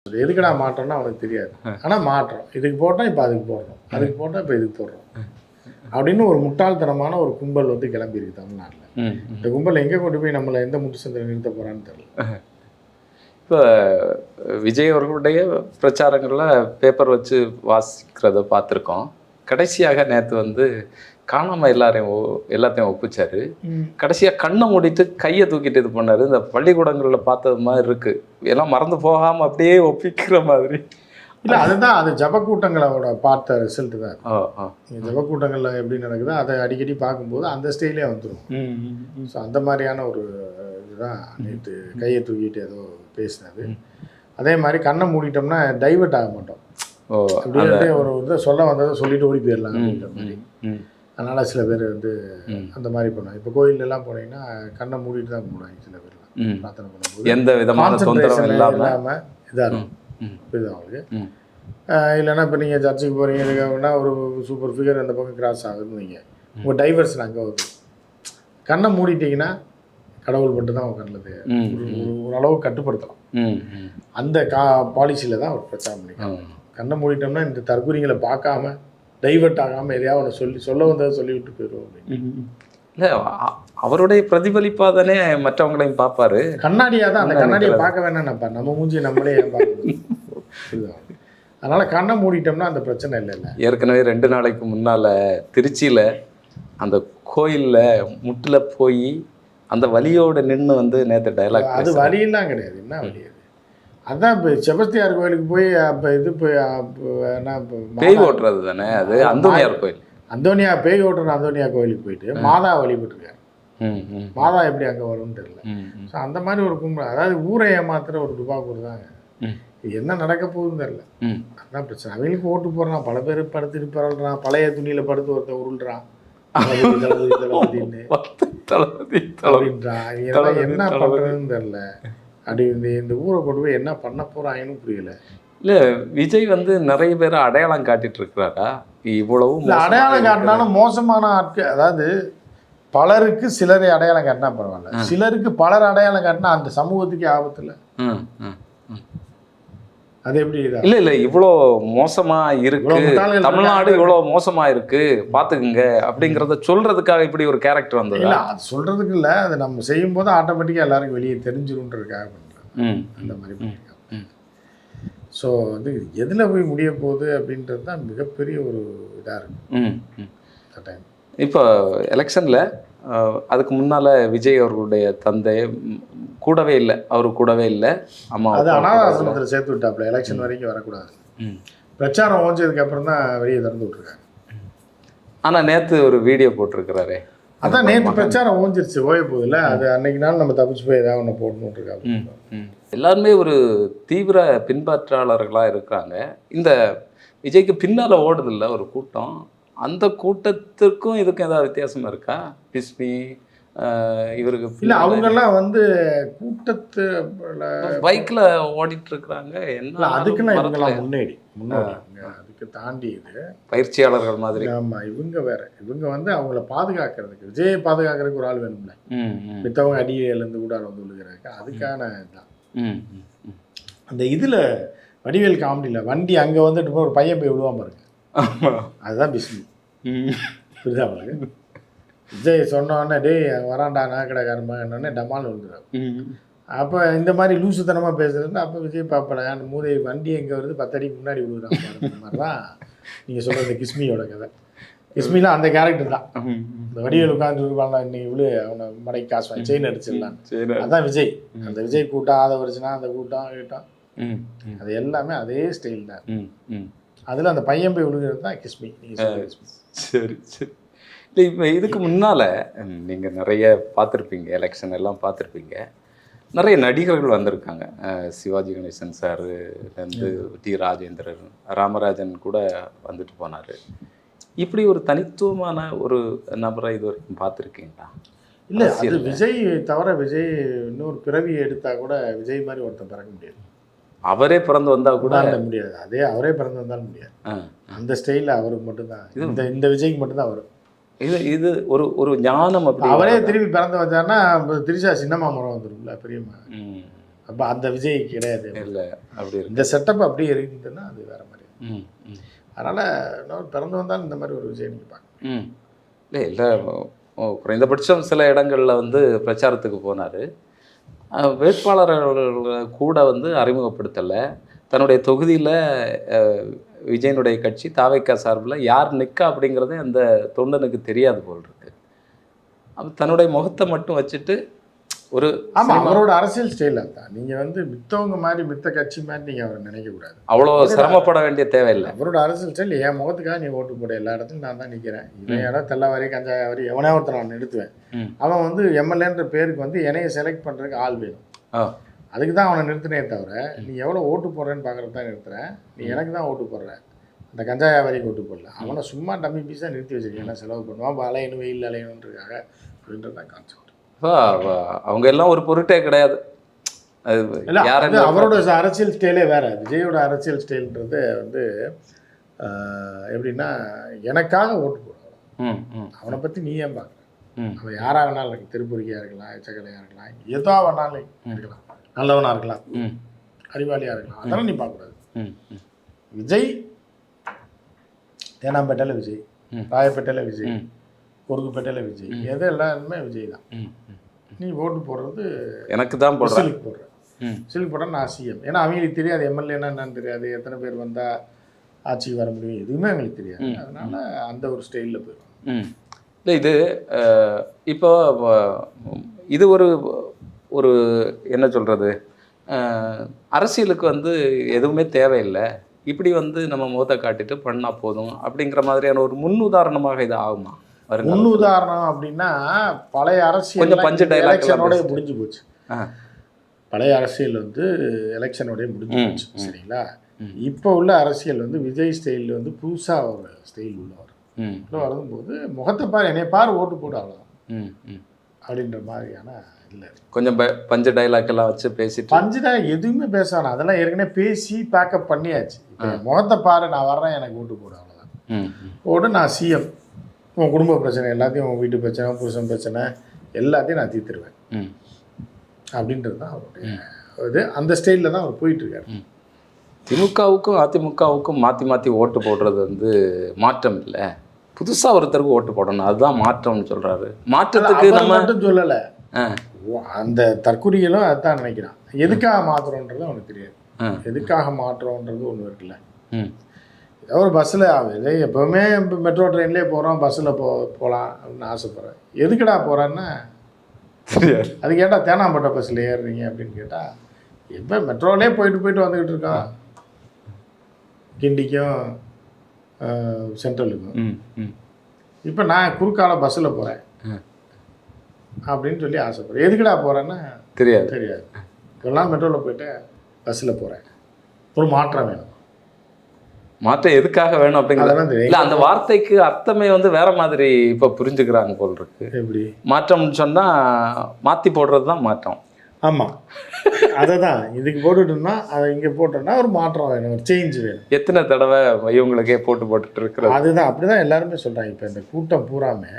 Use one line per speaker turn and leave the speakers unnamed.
எதுக்குடா மாற்றோம்னா அவனுக்கு தெரியாது. ஆனால் மாற்றம் இதுக்கு போட்டால் இப்போ அதுக்கு போடுறோம், அதுக்கு போட்டால் இப்போ இதுக்கு போடுறோம் அப்படின்னு ஒரு முட்டாள்தனமான ஒரு கும்பல் வந்து கிளம்பியிருக்கு தமிழ்நாட்டில். இந்த கும்பல் எங்கே கொண்டு போய் நம்மளை எந்த முட்டு சந்திரன் நிறுத்த போகிறான்னு தெரியல.
இப்போ விஜய் அவர்களுடைய பிரச்சாரங்களில் பேப்பர் வச்சு வாசிக்கிறத பார்த்துருக்கோம். கடைசியாக நேற்று வந்து காணாமல் எல்லாத்தையும் ஒப்பிச்சாரு. கடைசியாக கண்ணை மூடிட்டு கையை தூக்கிட்டு இது பண்ணாரு. இந்த பள்ளிக்கூடங்களில் பார்த்தது மாதிரி இருக்கு, எல்லாம் மறந்து போகாமல் அப்படியே ஒப்பிக்கிற மாதிரி.
இல்லை, அதுதான் அது ஜபக்கூட்டங்களோட பார்த்த ரிசல்ட் தான். ஜபக்கூட்டங்களில் எப்படி நடக்குதோ அதை அடிக்கடி பார்க்கும்போது அந்த ஸ்டைலே வந்துடும். ஸோ அந்த மாதிரியான ஒரு இதுதான் நேற்று கையை தூக்கிட்டு ஏதோ பேசினது. அதே மாதிரி கண்ணை மூடிட்டோம்னா டைவெர்ட் ஆக மாட்டோம். அப்படின்ட்டு ஒரு இதை சொல்ல வந்ததை சொல்லிட்டு ஓடி போயிடலாம் அப்படின்ற மாதிரி. அதனால் சில பேர் வந்து அந்த மாதிரி பண்ணுவாங்க. இப்போ கோயிலெல்லாம் போனீங்கன்னா கண்ணை மூடிட்டு தான் போடுவாங்க சில பேர்லாம் பிரார்த்தனை பண்ணும்போது.
எந்த விதமான தொந்தரவும்
இல்லாமல் இதாக இருக்கும். இதுதான் அவங்களுக்கு. இல்லைன்னா இப்போ நீங்கள் சர்ச்சுக்கு போகிறீங்க அப்படின்னா ஒரு சூப்பர் ஃபிகர் அந்த பக்கம் கிராஸ் ஆகுதுன்னு வைங்க, உங்கள் டைவர்ஷன் அங்கே வருது. கண்ணை மூடிட்டிங்கன்னா கடவுள் மட்டும் தான் அவங்க கண்ணில் ஓரளவு கட்டுப்படுத்தலாம். அந்த பாலிசியில் தான் அவர் பிரச்சாரம் பண்ணிக்கலாம். கண்ணை மூடிட்டோம்னா இந்த தற்கொலைகளை பார்க்காம டைவர்ட் ஆகாமல் எதையாவது சொல்ல வந்ததை சொல்லிவிட்டு போயிடுவோம் அப்படின்னு.
இல்லை, அவருடைய பிரதிபலிப்பாக தானே மற்றவங்களையும் பார்ப்பாரு.
கண்ணாடியாக தான், அந்த கண்ணாடியை பார்க்க வேணாம்ப்பா, நம்ம மூஞ்சி நம்மளே பார்க்கணும். அதனால் கண்ணை மூடிட்டோம்னா அந்த பிரச்சனை இல்லை.
ஏற்கனவே 2 நாளைக்கு முன்னால் திருச்சியில் அந்த கோயிலில் முட்டில் போய் அந்த வலியோடு நின்று வந்து நேற்று டைலாக்.
அது வலியெல்லாம் கிடையாது, என்ன வலி அது? அதான் இப்போ செபஸ்தியார் கோயிலுக்கு போய் அப்போ இது போய்
பேய் ஓட்டுறது தானே அது, அந்தோனியார் கோயில்.
அந்தோனியா பேய் ஓட்டுற அந்தோனியா கோயிலுக்கு போயிட்டு மாதா வழிபட்டுருக்காரு. மாதா எப்படி அங்கே வரும்னு தெரியல. ஸோ அந்த மாதிரி ஒரு கும்பல், அதாவது ஊரை ஏமாத்துற ஒரு துபாக்கூர் தாங்க. என்ன நடக்க போகுதுன்னு தெரியல, அதுதான் பிரச்சனை. அவங்களுக்கு ஓட்டு போடுறான், பல பேர் படுத்துட்டு பரல்றான், பழைய துணியில் படுத்து ஒருத்தன் உருள்றான் அப்படின்றான். என்ன பண்ணுறதுன்னு தெரியல. அப்படி இந்த ஊரை கொண்டு போய் என்ன பண்ண போகிறாங்கன்னு புரியல.
இல்லை, விஜய் வந்து நிறைய பேரை அடையாளம் காட்டிட்டு இருக்கிறாரா? இவ்வளவு
அடையாளம் காட்டினாலும் மோசமான ஆட்கள், அதாவது பலருக்கு சிலரை அடையாளம் காட்டினா பரவாயில்ல, சிலருக்கு பலர் அடையாளம் காட்டினா அந்த சமூகத்துக்கே ஆபத்து இல்லை. அது எப்படி?
இல்லை, இவ்வளோ மோசமா இருக்கு தமிழ்நாடு, இவ்வளோ மோசமா இருக்கு பார்த்துக்குங்க அப்படிங்கிறத சொல்றதுக்காக இப்படி ஒரு கேரக்டர் வந்தது.
இல்லை, அது சொல்றதுக்கு இல்லை, அது நம்ம செய்யும் போது ஆட்டோமேட்டிக்காக எல்லாருக்கும் வெளியே தெரிஞ்சிருன்றதுக்காக பண்ணுறேன் அந்த மாதிரி பண்ணியிருக்காங்க. ஸோ வந்து எதில் போய் முடிய போகுது அப்படின்றது தான் மிகப்பெரிய ஒரு இதாக இருக்கு டைம்.
இப்போ எலெக்ஷனில் அதுக்கு முன்னால் விஜய் அவர்களுடைய தந்தை கூடவே இல்லை, அவரு கூடவே இல்லை, அம்மா
அது அனாதாசிரமத்தில் சேர்த்து விட்டாப்புல. எலெக்ஷன் வரைக்கும் வரக்கூடாது, பிரச்சாரம் ஓஞ்சதுக்கு அப்புறம் தான் வெளியே திறந்து விட்டுருக்காங்க.
ஆனால் நேற்று ஒரு வீடியோ போட்டிருக்கிறாரே,
அதான் நேற்று பிரச்சாரம் ஓஞ்சிருச்சு, ஓய போதில்ல, அது அன்னைக்கு நாள் நம்ம தப்பிச்சு போய் ஏதாவது ஒன்று போடணுன்னு இருக்காங்க.
எல்லாருமே ஒரு தீவிர பின்பற்றாளர்களாக இருக்காங்க. இந்த விஜய்க்கு பின்னால் ஓடுதில்ல ஒரு கூட்டம், அந்த கூட்டத்திற்கும் இதுக்கும் ஏதாவது வித்தியாசம் இருக்கா? கிஸ்மி இவருக்கு
இல்லை, அவங்கெல்லாம் வந்து கூட்டத்து
பைக்கில் ஓடிட்டு இருக்கிறாங்க. என்ன
அதுக்குன்னா இவங்கெல்லாம் முன்னாடி அதுக்கு தாண்டி இது
பயிற்சியாளர்கள் மாதிரி.
ஆமாம், இவங்க வேற. இவங்க வந்து அவங்கள பாதுகாக்கிறதுக்கு, விஜயை பாதுகாக்கிறதுக்கு ஒரு ஆள் வேணும்ல, மித்தவங்க அடியிலேருந்து கூட வந்து விழுகிறாங்க, அதுக்கான இதுதான். அந்த இதில் வடிவேல் காமெடியில் வண்டி அங்கே வந்துட்டு ஒரு பையன் போய் விழுவாம பாருங்க, அதுதான் பிஸ்மி. புரியுதா அவங்களுக்கு? விஜய் சொன்னோடனே டேய் வராண்டா நகைக்கடைக்காரமா என்னன்னே டமால் விழுந்துறாரு. அப்போ இந்த மாதிரி லூசுத்தனமாக பேசுறதுன்னா அப்போ விஜய் பாப்படா அந்த மூதை வண்டி எங்கே வருது 10 அடிக்கு முன்னாடி விழுகுறாங்க பாருங்க மாதிரி தான் நீங்கள் சொல்கிறது கிஸ்மியோட கதை. கிஸ்மிலாம் அந்த கேரக்டர் தான். இந்த வடிவேல் உட்காந்து இன்னைக்கு விழு அவனை மடைக்கு காசு வாங்கி செயின் அடிச்சிடலாம், அதுதான் விஜய். அந்த விஜய் கூட்டம் ஆதவரிச்சுனா அந்த கூட்டம் அது எல்லாமே அதே ஸ்டைல் தான். அதில் அந்த பையன் போய் விழுகிறது தான் கிஸ்மி. நீங்கள்
சரி சரி. இல்லை, இப்போ இதுக்கு முன்னால் நீங்கள் நிறைய பார்த்துருப்பீங்க, எலெக்ஷன் எல்லாம் பார்த்துருப்பீங்க, நிறைய நடிகர்கள் வந்திருக்காங்க. சிவாஜி கணேசன் சார்லேருந்து டி ராஜேந்திரன், ராமராஜன் கூட வந்துட்டு போனார். இப்படி ஒரு தனித்துவமான ஒரு நபரை இது வரைக்கும் பார்த்துருக்கீங்களா?
இல்லை, அது விஜய் தவிர விஜய் இன்னொரு பிறவியை எடுத்தால் கூட விஜய் மாதிரி ஒருத்தன் பிறக்க முடியாது.
அவரே பிறந்து வந்தால் கூட
முடியாது. அதே அவரே பிறந்து வந்தாலும் முடியாது. அந்த ஸ்டைலில் அவருக்கு மட்டும்தான், இந்த விஜய்க்கு மட்டும்தான் வரும்.
இது ஒரு ஞானம். அப்படி
அவரே திரும்பி பிறந்து வச்சாருன்னா திரிஷா சின்னம்மா முறை வந்துடும்ல, பெரியம்மா. அப்போ அந்த விஜய் கிடையாது.
இல்லை அப்படி இருக்கு.
இந்த செட்டப் அப்படியே இருக்குதுன்னா அது வேறு மாதிரி.
ம் ம்.
அதனால் இன்னொரு பிறந்து வந்தாலும் இந்த மாதிரி ஒரு விஜய் நீங்கள் பார்க்க.
ம் இல்லை குறைந்தபட்சம் சில இடங்களில் வந்து பிரச்சாரத்துக்கு போனார். வேட்பாளர்களை கூட வந்து அறிமுகப்படுத்தலை. தன்னுடைய தொகுதியில் விஜயனுடைய கட்சி தாவேக்கா சார்பில் யார் நிற்கா அப்படிங்கிறதே அந்த தொண்டனுக்கு தெரியாது போல் இருக்கு. அப்போ தன்னுடைய முகத்தை மட்டும் வச்சுட்டு ஒரு
ஆமாம், அவரோட அரசியல் ஸ்டைல் தான். நீங்கள் வந்து மித்தவங்க மாதிரி மித்த கட்சி மாதிரி நீங்கள் அவரை நினைக்கக்கூடாது.
அவ்வளோ சிரமப்பட வேண்டிய தேவையில்லை.
அவரோட அரசியல் ஸ்டைல் என் முகத்துக்காக நீ ஓட்டு போட, எல்லா இடத்துலையும் நான் தான் நிற்கிறேன், இவன் இடம் தெல்லாவாரி கஞ்சாவாரி எவனே ஒருத்தர் நான் நிறுத்துவேன். அவன் வந்து எம்எல்ஏன்ற பேருக்கு வந்து என்னைய செலக்ட் பண்ணுறதுக்கு ஆள் வேணும். அதுக்கு தான் அவனை நிறுத்தினே தவிர நீ எவ்வளோ ஓட்டு போடுறேன்னு பார்க்குறது தான் நிறுத்துறேன். நீ எனக்கு தான் ஓட்டு போடுற, அந்த கஞ்சா வியாபாரிக்கு ஓட்டு போடல. அவனை சும்மா டம்மி பீஸாக நிறுத்தி வச்சிருக்கேன். என்ன செலவு பண்ணுவான், அலையணும் வெயில் அலையணுன்றதுக்காக அப்படின்றது தான் கான்செப்ட்.
அவங்க எல்லாம் ஒரு பொருட்டே கிடையாது.
அது அவரோட அரசியல் ஸ்டைலே வேற. விஜயோட அரசியல் ஸ்டைல்ன்றது வந்து எப்படின்னா எனக்காக ஓட்டு போடுவான். அவனை பற்றி நீ ஏன் பார்க்குற? அவன் யாராக வேணாலும் இருக்கு, திருப்பூரிக்கையாக இருக்கலாம், எச்சக்கலையாக இருக்கலாம், எதோ வேணாலும் இருக்கலாம், நல்லவனாக இருக்கலாம், அறிவாளியாக இருக்கலாம், அதெல்லாம் நீ பார்க்கக்கூடாது. விஜய் தேனாம்பேட்டையில் விஜய், ராயப்பேட்டையில் விஜய், பொருக்குப்பேட்டையில் விஜய், எது எல்லாருமே விஜய் தான். நீ ஓட்டு போடுறது எனக்கு தான் போடுற, சிலுக்கு போடுற, சிலுக்கு போடுற நான் சிஎம். ஏன்னா அவங்களுக்கு தெரியாது எம்எல்ஏன்னா என்னன்னு தெரியாது, எத்தனை பேர் வந்தால் ஆட்சிக்கு வர முடியும், எதுவுமே அவங்களுக்கு தெரியாது. அதனால அந்த ஒரு ஸ்டைலில் போயிடும்.
இல்லை இது இப்போ இது ஒரு ஒரு என்ன சொல்கிறது, அரசியலுக்கு வந்து எதுவுமே தேவையில்லை, இப்படி வந்து நம்ம முகத்தை காட்டிட்டு பண்ணால் போதும் அப்படிங்கிற மாதிரியான ஒரு முன் உதாரணமாக இது ஆகுமா?
முன் உதாரணம் அப்படின்னா பழைய அரசியல்
கொஞ்சம் பஞ்சு
எலெக்ஷனோட முடிஞ்சு போச்சு. பழைய அரசியல் வந்து எலெக்ஷனோடய முடிஞ்சு போச்சு, சரிங்களா? இப்போ உள்ள அரசியல் வந்து விஜய் ஸ்டைல் வந்து புதுசாக ஒரு ஸ்டைல் உள்ளவர் வரும்போது முகத்தை பாரு, என்னைய பாரு, ஓட்டு போடு, அவ்வளோதான் அப்படின்ற மாதிரியான இல்லை.
கொஞ்சம் பஞ்சு டைலாக் எல்லாம் வச்சு பேசிட்டு
பஞ்சு டைலாக் எதுவுமே பேசணும், அதெல்லாம் ஏற்கனவே பேசி பேக்கப் பண்ணியாச்சு. முகத்தை பாரு, நான் வர்றேன், எனக்கு ஓட்டு போடு, அவ்வளோதான். போடு, நான் சிஎம், உன் குடும்ப பிரச்சனை எல்லாத்தையும், உன் வீட்டு பிரச்சனை, புருஷன் பிரச்சனை எல்லாத்தையும் நான் தீர்த்துருவேன் அப்படின்றது தான் அவருடைய இது. அந்த ஸ்டைலில் தான் அவர் போயிட்டுருக்காரு.
திமுகவுக்கும் அதிமுகவுக்கும் மாற்றி மாற்றி ஓட்டு போடுறது வந்து மாற்றம் இல்லை, புதுசாக ஒருத்தருக்கு ஓட்டு போடணும், அதுதான் மாற்றம்னு சொல்கிறாரு. மாற்றத்துக்கு நம்ம
மட்டும் சொல்லலை, அந்த தற்குறிகளும் அதுதான் நினைக்கிறான். எதுக்காக மாற்றுறோன்றது அவனுக்கு தெரியாது. எதுக்காக மாற்றுறோன்றது ஒன்று இருக்குல்ல. ஏதோ ஒரு பஸ்ஸில் ஆகுது, எப்போவுமே இப்போ மெட்ரோ ட்ரெயின்லேயே போகிறோம், பஸ்ஸில் போகலாம் அப்படின்னு ஆசைப்பட்றேன். எதுக்குடா போகிறேன்னா தெரியாது. அது கேட்டால் தேனாம்பேட்டை பஸ்ஸில் ஏறுறீங்க அப்படின்னு கேட்டால், எப்போ மெட்ரோலே போயிட்டு வந்துக்கிட்டு இருக்கோம், கிண்டிக்கும் சென்ட்ரலுக்கும். இப்போ நான் குறுக்கால பஸ்ஸில் போகிறேன் அப்படின்னு சொல்லி ஆசைப்படுறேன். எதுக்குடா போகிறேன்னா தெரியாது. இப்போல்லாம் மெட்ரோவில் போயிட்டு பஸ்ஸில் போகிறேன். ஒரு மாற்றம் வேணும்.
மாற்றம் எதுக்காக வேணும் அப்படிங்கிறது இல்லை, அந்த வார்த்தைக்கு அர்த்தமே வந்து வேற மாதிரி இப்போ புரிஞ்சுக்கிறாங்க போல் இருக்கு.
எப்படி
மாற்றம்னு சொன்னால் மாற்றி போடுறது தான் மாற்றம்.
ஆமாம், அதை தான் இதுக்கு போட்டுட்டோம்னா அதை இங்கே போட்டோம்னா ஒரு மாற்றம் வேணும், ஒரு சேஞ்ச் வேணும்.
எத்தனை தடவை இவங்களுக்கே போட்டுட்டு இருக்கிறது,
அதுதான் அப்படி தான் எல்லாருமே சொல்கிறாங்க. இப்போ இந்த கூட்டம் பூராமே